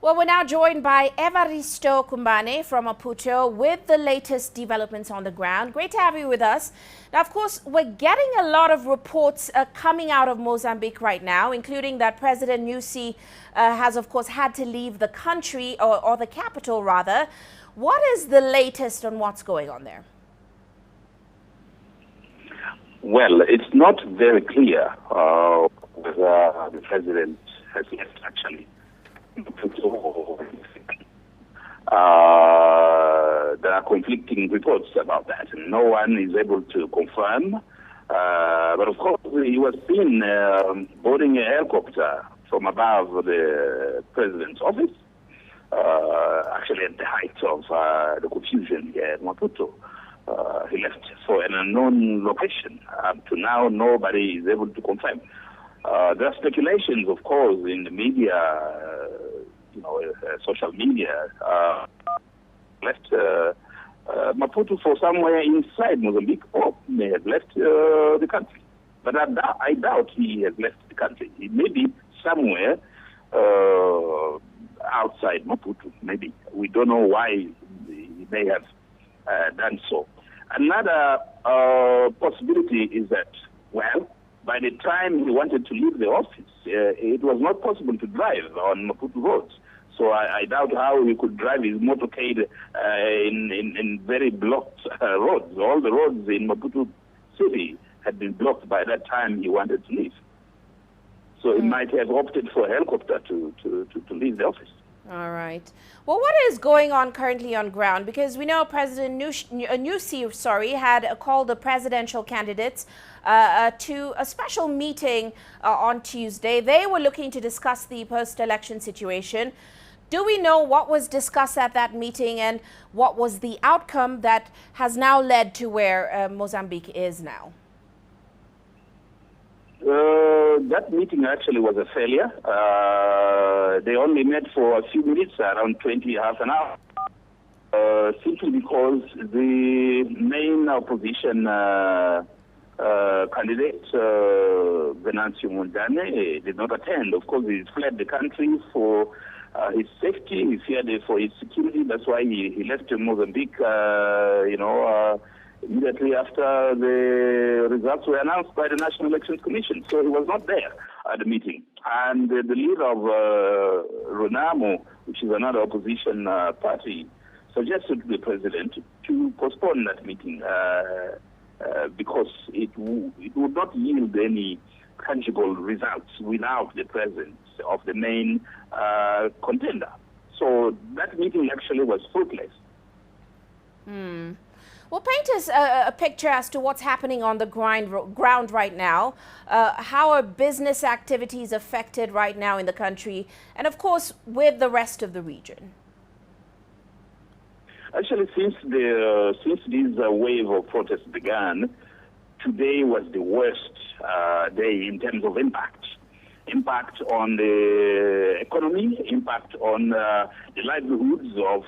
Well, we're now joined by Evaristo Kumbane from Maputo with the latest developments on the ground. Great to have you with us. Now, of course, we're getting a lot of reports coming out of Mozambique right now, including that President Nyusi has, of course, had to leave the country, or the capital, rather. What is the latest on what's going on there? Well, it's not very clear whether the president has left, actually. There are conflicting reports about that. No one is able to confirm. But of course, he was seen boarding a helicopter from above the president's office, actually at the height of the confusion here at Maputo. He left for an unknown location. Up to now, nobody is able to confirm. There are speculations, of course, in the media, social media, left Maputo for somewhere inside Mozambique, or may have left the country. But I doubt he has left the country. He may be somewhere outside Maputo, maybe. We don't know why he may have done so. Another possibility is that, well, by the time he wanted to leave the office, it was not possible to drive on Maputo roads. So I doubt how he could drive his motorcade in very blocked roads. All the roads in Maputo city had been blocked by that time he wanted to leave. So he might have opted for a helicopter to leave the office. All right. Well, what is going on currently on ground? Because we know President Nyusi, had called the presidential candidates to a special meeting on Tuesday. They were looking to discuss the post-election situation. Do we know what was discussed at that meeting and what was the outcome that has now led to where Mozambique is now? That meeting actually was a failure. They only met for a few minutes, around half an hour, simply because the main opposition candidate, Venancio Mondlane, did not attend. Of course, he fled the country for his safety. He feared for his security. That's why he left Mozambique, immediately after the results were announced by the National Elections Commission. So he was not there at the meeting. And the leader of Renamo, which is another opposition party, suggested to the president to postpone that meeting because it would not yield any tangible results without the presence of the main contender. So that meeting actually was fruitless. Well, paint us a picture as to what's happening on the ground right now. How are business activities affected right now in the country, and of course with the rest of the region? Actually, since this wave of protests began, today was the worst day in terms of impact. Impact on the economy, impact on the livelihoods of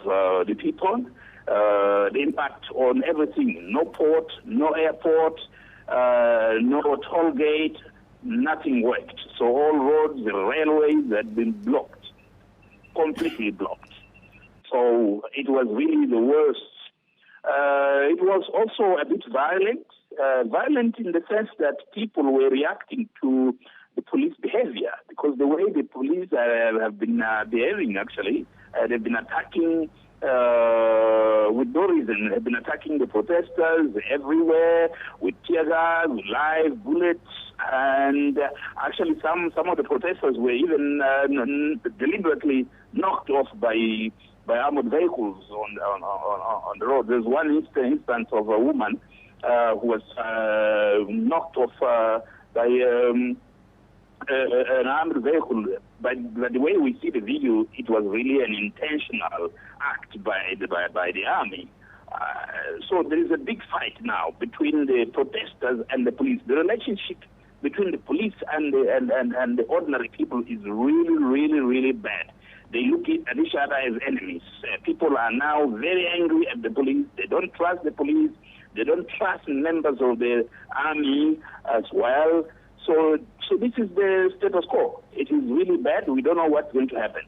the people. The impact on everything. No port, no airport, no toll gate, nothing worked. So all roads, the railways had been blocked, completely blocked. So it was really the worst. It was also a bit violent. Violent in the sense that people were reacting to the police behavior, because the way the police have been behaving, actually, they've been attacking with no reason. They've been attacking the protesters everywhere with tear gas, with live bullets, and actually some of the protesters were even deliberately knocked off by armored vehicles on the road. There's one instance of a woman who was knocked off by an armed vehicle. But the way we see the video, it was really an intentional act by the army. So there is a big fight now between the protesters and the police. The relationship between the police and the ordinary people is really, really, really bad. They look at each other as enemies. People are now very angry at the police. They don't trust the police. They don't trust members of the army as well. So this is the status quo. It is really bad. We don't know what's going to happen.